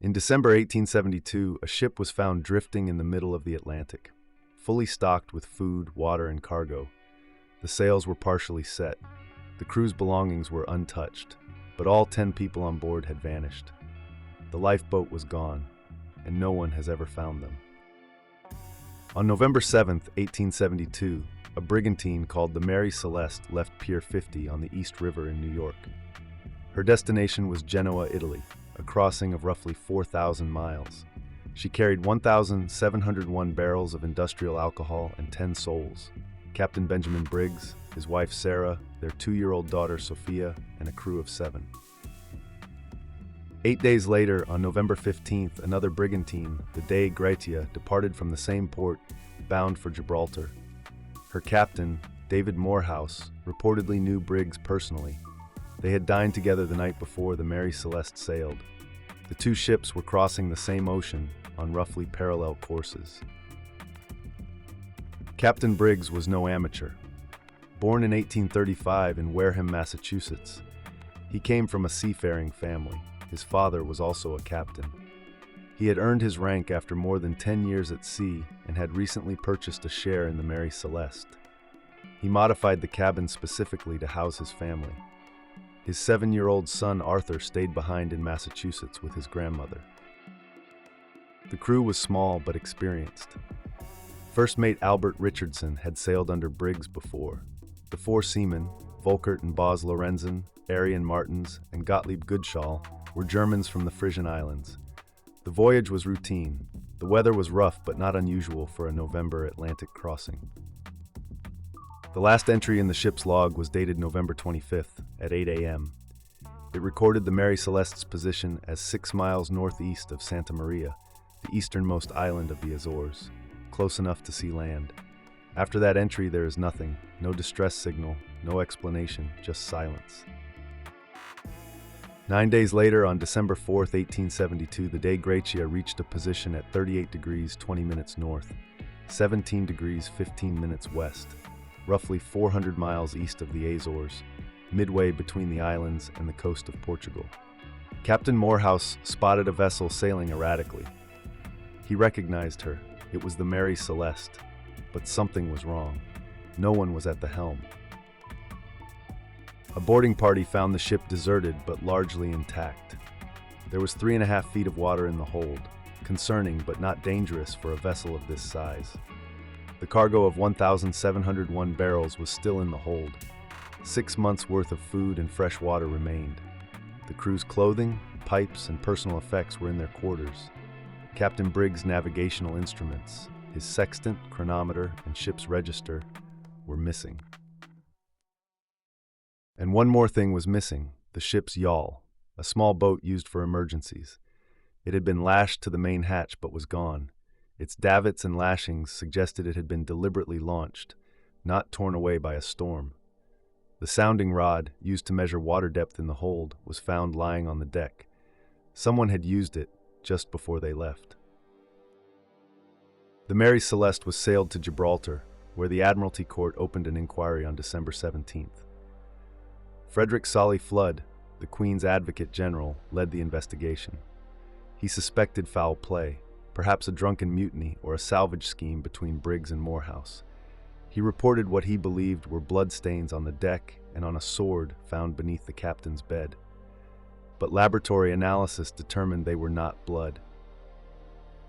In December 1872, a ship was found drifting in the middle of the Atlantic, fully stocked with food, water, and cargo. The sails were partially set. The crew's belongings were untouched, but all 10 people on board had vanished. The lifeboat was gone, and no one has ever found them. On November 7, 1872, a brigantine called the Mary Celeste left Pier 50 on the East River in New York. Her destination was Genoa, Italy, a crossing of roughly 4,000 miles. She carried 1,701 barrels of industrial alcohol and 10 souls. Captain Benjamin Briggs, his wife Sarah, their 2-year-old daughter Sophia, and a crew of 7. 8 days later, on November 15th, another brigantine, the Dei Gratia, departed from the same port, bound for Gibraltar. Her captain, David Morehouse, reportedly knew Briggs personally. They had dined together the night before the Mary Celeste sailed. The two ships were crossing the same ocean on roughly parallel courses. Captain Briggs was no amateur. Born in 1835 in Wareham, Massachusetts, he came from a seafaring family. His father was also a captain. He had earned his rank after more than 10 years at sea and had recently purchased a share in the Mary Celeste. He modified the cabin specifically to house his family. His 7-year-old son Arthur stayed behind in Massachusetts with his grandmother. The crew was small but experienced. First mate Albert Richardson had sailed under Briggs before. The 4 seamen, Volkert and Bos Lorenzen, Arian Martins, and Gottlieb Goodschall, were Germans from the Frisian Islands. The voyage was routine. The weather was rough but not unusual for a November Atlantic crossing. The last entry in the ship's log was dated November 25th at 8 a.m. It recorded the Mary Celeste's position as 6 miles northeast of Santa Maria, the easternmost island of the Azores, close enough to see land. After that entry, there is nothing, no distress signal, no explanation, just silence. 9 days later, on December 4th, 1872, the Dei Gratia reached a position at 38 degrees 20 minutes north, 17 degrees 15 minutes west, roughly 400 miles east of the Azores, midway between the islands and the coast of Portugal. Captain Morehouse spotted a vessel sailing erratically. He recognized her. It was the Mary Celeste, but something was wrong. No one was at the helm. A boarding party found the ship deserted but largely intact. There was 3.5 feet of water in the hold, concerning but not dangerous for a vessel of this size. The cargo of 1,701 barrels was still in the hold. 6 months' worth of food and fresh water remained. The crew's clothing, pipes, and personal effects were in their quarters. Captain Briggs' navigational instruments, his sextant, chronometer, and ship's register, were missing. And one more thing was missing, the ship's yawl, a small boat used for emergencies. It had been lashed to the main hatch but was gone. Its davits and lashings suggested it had been deliberately launched, not torn away by a storm. The sounding rod, used to measure water depth in the hold, was found lying on the deck. Someone had used it just before they left. The Mary Celeste was sailed to Gibraltar, where the Admiralty Court opened an inquiry on December 17th. Frederick Solly Flood, the Queen's Advocate General, led the investigation. He suspected foul play, perhaps a drunken mutiny or a salvage scheme between Briggs and Morehouse. He reported what he believed were bloodstains on the deck and on a sword found beneath the captain's bed. But laboratory analysis determined they were not blood.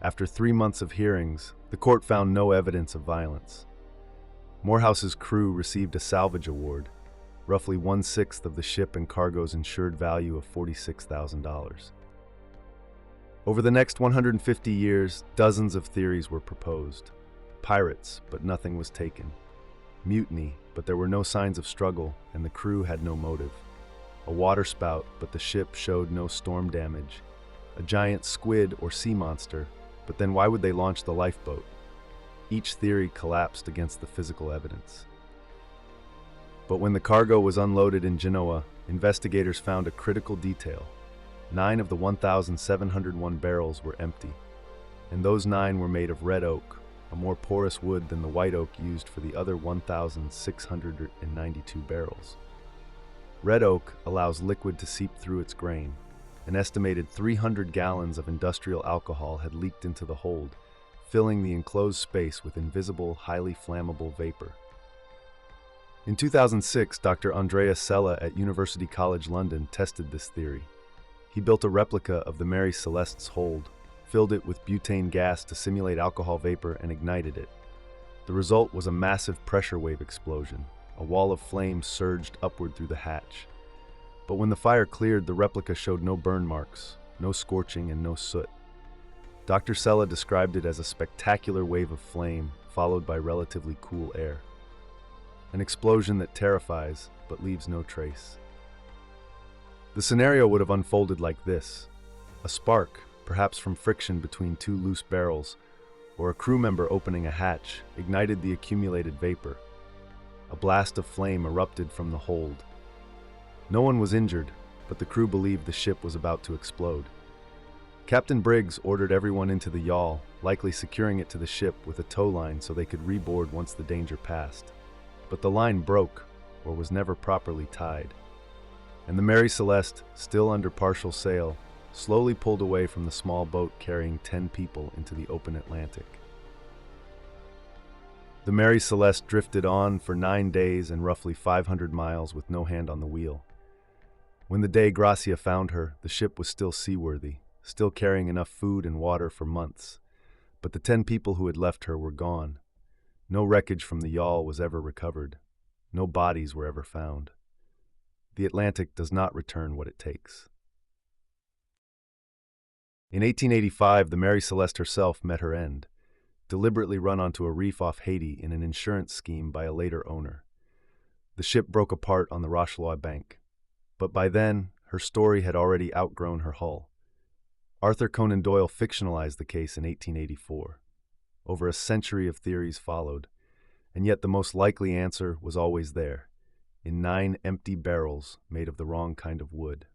After 3 months of hearings, the court found no evidence of violence. Morehouse's crew received a salvage award, roughly 1/6 of the ship and cargo's insured value of $46,000. Over the next 150 years, dozens of theories were proposed. Pirates, but nothing was taken. Mutiny, but there were no signs of struggle, and the crew had no motive. A waterspout, but the ship showed no storm damage. A giant squid or sea monster, but then why would they launch the lifeboat? Each theory collapsed against the physical evidence. But when the cargo was unloaded in Genoa, investigators found a critical detail. 9 of the 1,701 barrels were empty, and those 9 were made of red oak, a more porous wood than the white oak used for the other 1,692 barrels. Red oak allows liquid to seep through its grain. An estimated 300 gallons of industrial alcohol had leaked into the hold, filling the enclosed space with invisible, highly flammable vapor. In 2006, Dr. Andrea Sella at University College London tested this theory. He built a replica of the Mary Celeste's hold, filled it with butane gas to simulate alcohol vapor, and ignited it. The result was a massive pressure wave explosion. A wall of flame surged upward through the hatch. But when the fire cleared, the replica showed no burn marks, no scorching, and no soot. Dr. Sella described it as a spectacular wave of flame, followed by relatively cool air. An explosion that terrifies, but leaves no trace. The scenario would have unfolded like this. A spark, perhaps from friction between two loose barrels, or a crew member opening a hatch, ignited the accumulated vapor. A blast of flame erupted from the hold. No one was injured, but the crew believed the ship was about to explode. Captain Briggs ordered everyone into the yawl, likely securing it to the ship with a tow line so they could reboard once the danger passed. But the line broke, or was never properly tied. And the Mary Celeste, still under partial sail, slowly pulled away from the small boat carrying 10 people into the open Atlantic. The Mary Celeste drifted on for 9 days and roughly 500 miles with no hand on the wheel. When the day Gracia found her, the ship was still seaworthy, still carrying enough food and water for months. But the 10 people who had left her were gone. No wreckage from the yawl was ever recovered. No bodies were ever found. The Atlantic does not return what it takes. In 1885, the Mary Celeste herself met her end, deliberately run onto a reef off Haiti in an insurance scheme by a later owner. The ship broke apart on the Rochelois bank. But by then, her story had already outgrown her hull. Arthur Conan Doyle fictionalized the case in 1884. Over a century of theories followed, and yet the most likely answer was always there, in 9 empty barrels made of the wrong kind of wood.